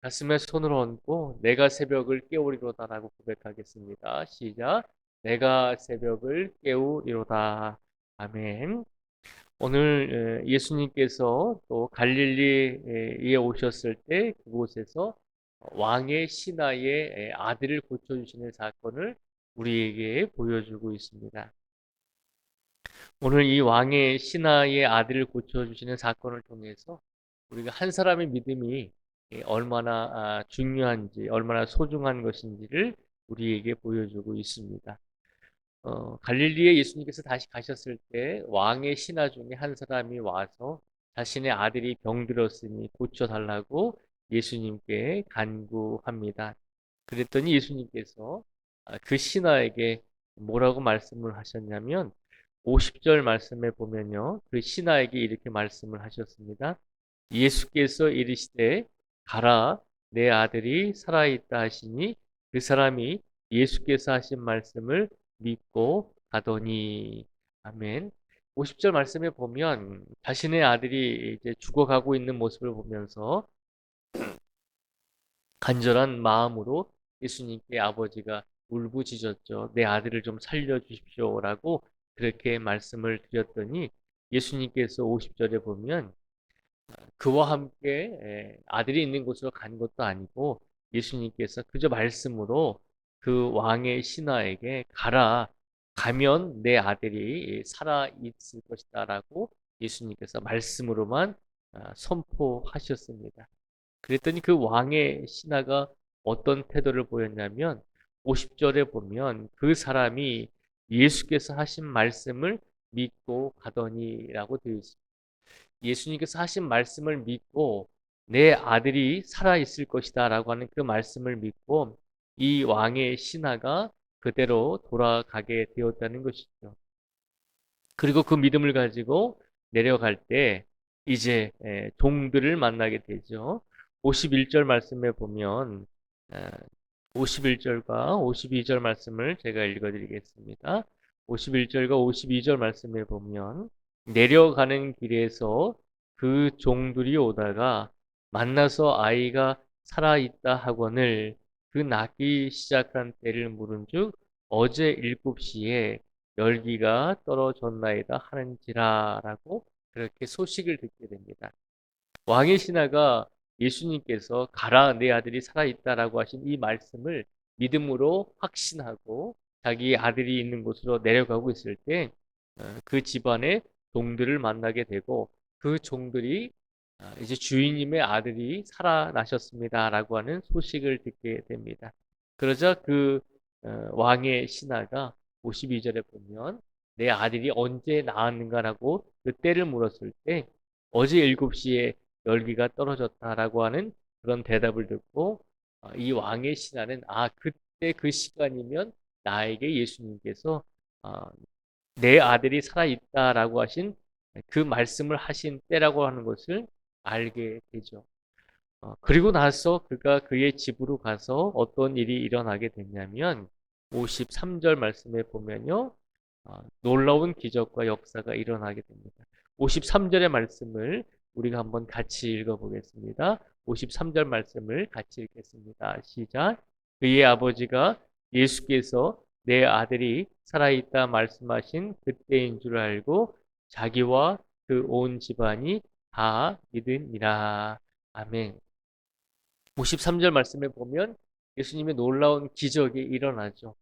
가슴에 손을 얹고 내가 새벽을 깨우리로다라고 고백하겠습니다. 시작. 내가 새벽을 깨우리로다. 아멘. 오늘 예수님께서 또 갈릴리에 오셨을 때 그곳에서 왕의 신하의 아들을 고쳐주시는 사건을 우리에게 보여주고 있습니다. 오늘 이 왕의 신하의 아들을 고쳐주시는 사건을 통해서 우리가 한 사람의 믿음이 얼마나 중요한지, 얼마나 소중한 것인지를 우리에게 보여주고 있습니다. 갈릴리에 예수님께서 다시 가셨을 때 왕의 신하 중에 한 사람이 와서 자신의 아들이 병들었으니 고쳐달라고 예수님께 간구합니다. 그랬더니 예수님께서 그 신하에게 뭐라고 말씀을 하셨냐면 50절 말씀에 보면요. 그 신하에게 이렇게 말씀을 하셨습니다. 예수께서 이르시되 가라 내 아들이 살아있다 하시니 그 사람이 예수께서 하신 말씀을 믿고 가더니 아멘. 50절 말씀에 보면 자신의 아들이 이제 죽어가고 있는 모습을 보면서 간절한 마음으로 예수님께 아버지가 울부짖었죠. 내 아들을 좀 살려주십시오라고 그렇게 말씀을 드렸더니 예수님께서 50절에 보면 그와 함께 아들이 있는 곳으로 간 것도 아니고 예수님께서 그저 말씀으로 그 왕의 신하에게 가라. 가면 내 아들이 살아 있을 것이다라고 예수님께서 말씀으로만 선포하셨습니다. 그랬더니 그 왕의 신하가 어떤 태도를 보였냐면 50절에 보면 그 사람이 예수께서 하신 말씀을 믿고 가더니라고 되어 있습니다. 예수님께서 하신 말씀을 믿고 내 아들이 살아 있을 것이다라고 하는 그 말씀을 믿고 이 왕의 신하가 그대로 돌아가게 되었다는 것이죠. 그리고 그 믿음을 가지고 내려갈 때 이제 종들을 만나게 되죠. 51절 말씀에 보면 51절과 52절 말씀을 제가 읽어드리겠습니다. 51절과 52절 말씀에 보면 내려가는 길에서 그 종들이 오다가 만나서 아이가 살아있다 하거늘 그 낳기 시작한 때를 물은즉 어제 7시에 열기가 떨어졌나이다 하는지라라고 그렇게 소식을 듣게 됩니다. 왕의 신하가 예수님께서 가라 내 아들이 살아있다라고 하신 이 말씀을 믿음으로 확신하고 자기 아들이 있는 곳으로 내려가고 있을 때 그 집안의 종들을 만나게 되고 그 종들이 이제 주인님의 아들이 살아나셨습니다라고 하는 소식을 듣게 됩니다. 그러자 그 왕의 신하가 52절에 보면 내 아들이 언제 나았는가라고 그 때를 물었을 때 어제 7시에 열기가 떨어졌다라고 하는 그런 대답을 듣고 이 왕의 신하는 그때 그 시간이면 나에게 예수님께서 어, 내 아들이 살아있다라고 하신 그 말씀을 하신 때라고 하는 것을 알게 되죠. 그리고 나서 그가 그의 집으로 가서 어떤 일이 일어나게 됐냐면 53절 말씀에 보면요. 놀라운 기적과 역사가 일어나게 됩니다. 53절의 말씀을 우리가 한번 같이 읽어보겠습니다. 53절 말씀을 같이 읽겠습니다. 시작. 그의 아버지가 예수께서 내 아들이 살아있다 말씀하신 그때인 줄 알고 자기와 그 온 집안이 다 믿으니라. 아멘. 53절 말씀에 보면 예수님의 놀라운 기적이 일어나죠.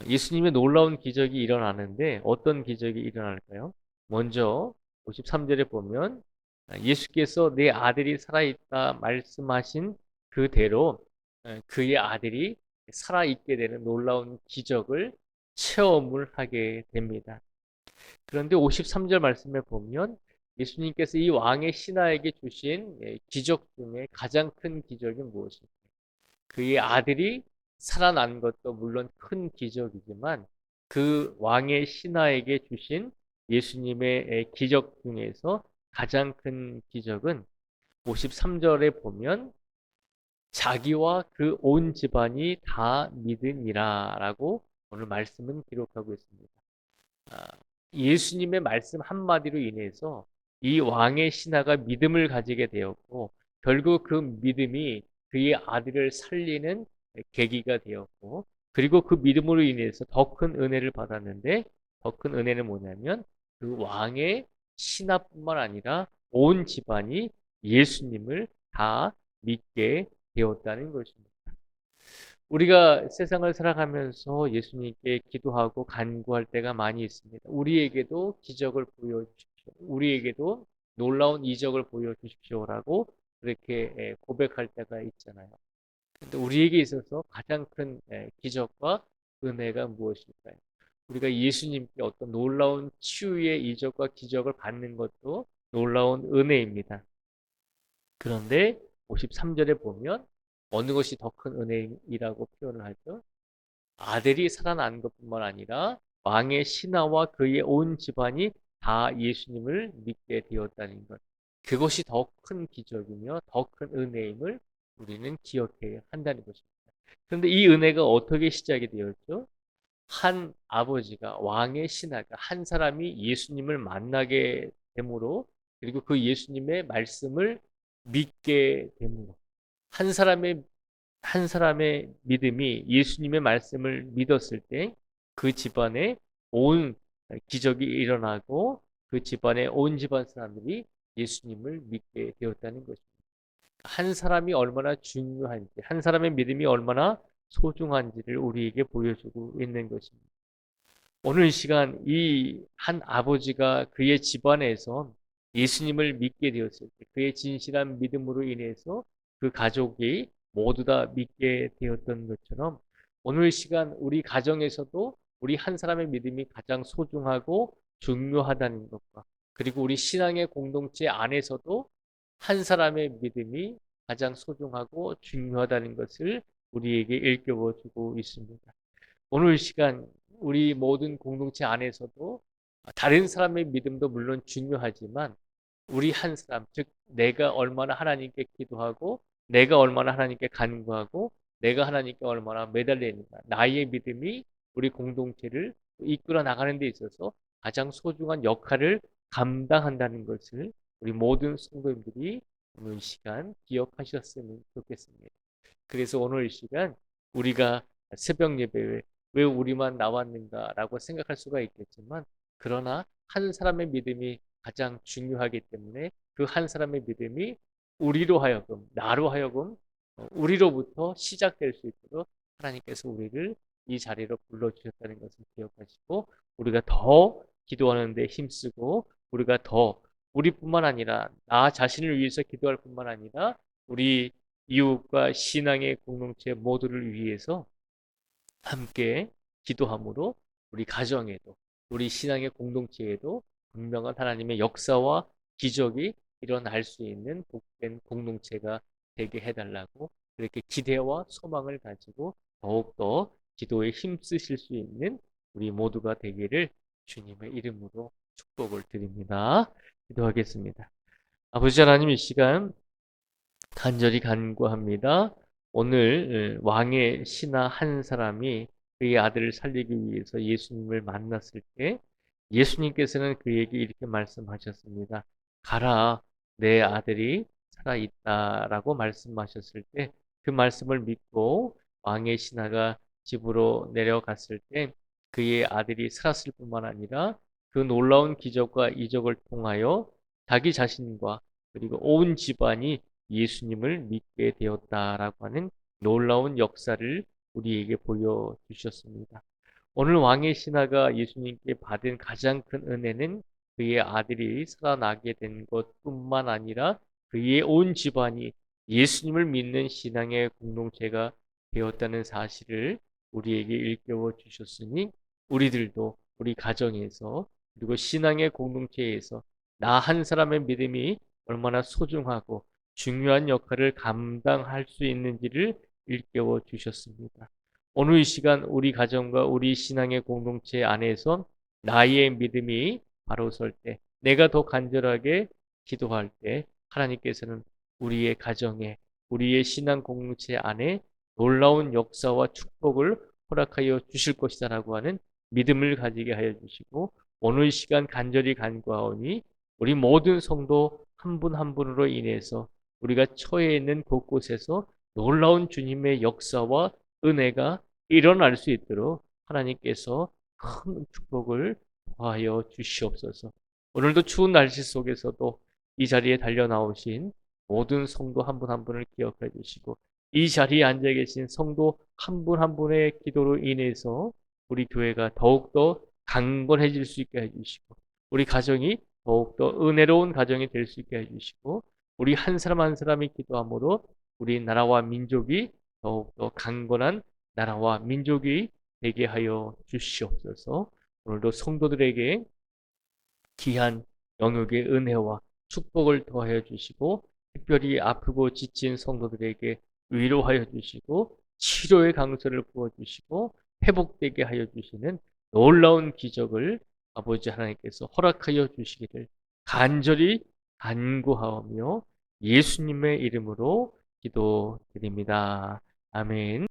예수님의 놀라운 기적이 일어나는데 어떤 기적이 일어날까요? 먼저 53절에 보면 예수께서 내 아들이 살아있다 말씀하신 그대로 그의 아들이 살아있게 되는 놀라운 기적을 체험을 하게 됩니다. 그런데 53절 말씀에 보면 예수님께서 이 왕의 신하에게 주신 기적 중에 가장 큰 기적이 무엇일까요? 그의 아들이 살아난 것도 물론 큰 기적이지만 그 왕의 신하에게 주신 예수님의 기적 중에서 가장 큰 기적은 53절에 보면 자기와 그 온 집안이 다 믿으니라 라고 오늘 말씀은 기록하고 있습니다. 아, 예수님의 말씀 한마디로 인해서 이 왕의 신하가 믿음을 가지게 되었고 결국 그 믿음이 그의 아들을 살리는 계기가 되었고, 그리고 그 믿음으로 인해서 더 큰 은혜를 받았는데, 더 큰 은혜는 뭐냐면 그 왕의 신하뿐만 아니라 온 집안이 예수님을 다 믿게 되었다는 것입니다. 우리가 세상을 살아가면서 예수님께 기도하고 간구할 때가 많이 있습니다. 우리에게도 기적을 보여주십시오. 우리에게도 놀라운 이적을 보여주십시오라고 그렇게 고백할 때가 있잖아요. 근데 우리에게 있어서 가장 큰 기적과 은혜가 무엇일까요? 우리가 예수님께 어떤 놀라운 치유의 이적과 기적을 받는 것도 놀라운 은혜입니다. 그런데 53절에 보면 어느 것이 더 큰 은혜이라고 표현을 하죠? 아들이 살아난 것뿐만 아니라 왕의 신하와 그의 온 집안이 다 예수님을 믿게 되었다는 것. 그것이 더 큰 기적이며 더 큰 은혜임을 우리는 기억해야 한다는 것입니다. 그런데 이 은혜가 어떻게 시작이 되었죠? 한 아버지가 왕의 신하가 한 사람이 예수님을 만나게 되므로 그리고 그 예수님의 말씀을 믿게 되므로 한 사람의 한 사람의 믿음이 예수님의 말씀을 믿었을 때 그 집안에 온 기적이 일어나고 그 집안의 온 집안 사람들이 예수님을 믿게 되었다는 것입니다. 한 사람이 얼마나 중요한지, 한 사람의 믿음이 얼마나 소중한지를 우리에게 보여주고 있는 것입니다. 오늘 이 시간 이 한 아버지가 그의 집안에서 예수님을 믿게 되었을 때 그의 진실한 믿음으로 인해서 그 가족이 모두 다 믿게 되었던 것처럼 오늘 이 시간 우리 가정에서도 우리 한 사람의 믿음이 가장 소중하고 중요하다는 것과 그리고 우리 신앙의 공동체 안에서도 한 사람의 믿음이 가장 소중하고 중요하다는 것을 우리에게 일깨워 주고 있습니다. 오늘 시간 우리 모든 공동체 안에서도 다른 사람의 믿음도 물론 중요하지만 우리 한 사람, 즉 내가 얼마나 하나님께 기도하고 내가 얼마나 하나님께 간구하고 내가 하나님께 얼마나 매달리는가 나의 믿음이 우리 공동체를 이끌어 나가는 데 있어서 가장 소중한 역할을 감당한다는 것을 우리 모든 성도님들이 오늘 이 시간 기억하셨으면 좋겠습니다. 그래서 오늘 이 시간 우리가 새벽 예배에 왜 우리만 나왔는가라고 생각할 수가 있겠지만 그러나 한 사람의 믿음이 가장 중요하기 때문에 그 한 사람의 믿음이 우리로 하여금 나로 하여금 우리로부터 시작될 수 있도록 하나님께서 우리를 이 자리로 불러주셨다는 것을 기억하시고 우리가 더 기도하는 데 힘쓰고 우리가 더 우리뿐만 아니라 나 자신을 위해서 기도할 뿐만 아니라 우리 이웃과 신앙의 공동체 모두를 위해서 함께 기도함으로 우리 가정에도 우리 신앙의 공동체에도 분명한 하나님의 역사와 기적이 일어날 수 있는 복된 공동체가 되게 해달라고 그렇게 기대와 소망을 가지고 더욱더 기도에 힘쓰실 수 있는 우리 모두가 되기를 주님의 이름으로 축복을 드립니다. 기도하겠습니다. 아버지 하나님 이 시간 간절히 간구합니다. 오늘 왕의 신하 한 사람이 그의 아들을 살리기 위해서 예수님을 만났을 때 예수님께서는 그에게 이렇게 말씀하셨습니다. 가라, 내 아들이 살아있다라고 말씀하셨을 때 그 말씀을 믿고 왕의 신하가 집으로 내려갔을 때 그의 아들이 살았을 뿐만 아니라 그 놀라운 기적과 이적을 통하여 자기 자신과 그리고 온 집안이 예수님을 믿게 되었다라고 하는 놀라운 역사를 우리에게 보여주셨습니다. 오늘 왕의 신하가 예수님께 받은 가장 큰 은혜는 그의 아들이 살아나게 된 것뿐만 아니라 그의 온 집안이 예수님을 믿는 신앙의 공동체가 되었다는 사실을 우리에게 일깨워 주셨으니 우리들도 우리 가정에서 그리고 신앙의 공동체에서 나 한 사람의 믿음이 얼마나 소중하고 중요한 역할을 감당할 수 있는지를 일깨워 주셨습니다. 오늘 이 시간 우리 가정과 우리 신앙의 공동체 안에서 나의 믿음이 바로 설 때, 내가 더 간절하게 기도할 때 하나님께서는 우리의 가정에, 우리의 신앙 공동체 안에 놀라운 역사와 축복을 허락하여 주실 것이다라고 하는 믿음을 가지게 하여 주시고 오늘 이 시간 간절히 간구하오니 우리 모든 성도 한 분 한 분으로 인해서 우리가 처해 있는 곳곳에서 놀라운 주님의 역사와 은혜가 일어날 수 있도록 하나님께서 큰 축복을 더하여 주시옵소서. 오늘도 추운 날씨 속에서도 이 자리에 달려 나오신 모든 성도 한 분 한 분을 기억해 주시고, 이 자리에 앉아 계신 성도 한 분 한 분의 기도로 인해서 우리 교회가 더욱더 강건해질 수 있게 해주시고, 우리 가정이 더욱더 은혜로운 가정이 될 수 있게 해주시고, 우리 한 사람 한 사람이 기도함으로 우리 나라와 민족이 더욱더 강건한 나라와 민족이 되게 하여 주시옵소서. 오늘도 성도들에게 귀한 영육의 은혜와 축복을 더하여 주시고, 특별히 아프고 지친 성도들에게 위로하여 주시고, 치료의 강소를 부어주시고, 회복되게 하여 주시는 놀라운 기적을 아버지 하나님께서 허락하여 주시기를 간절히 간구하오며 예수님의 이름으로 기도드립니다. 아멘.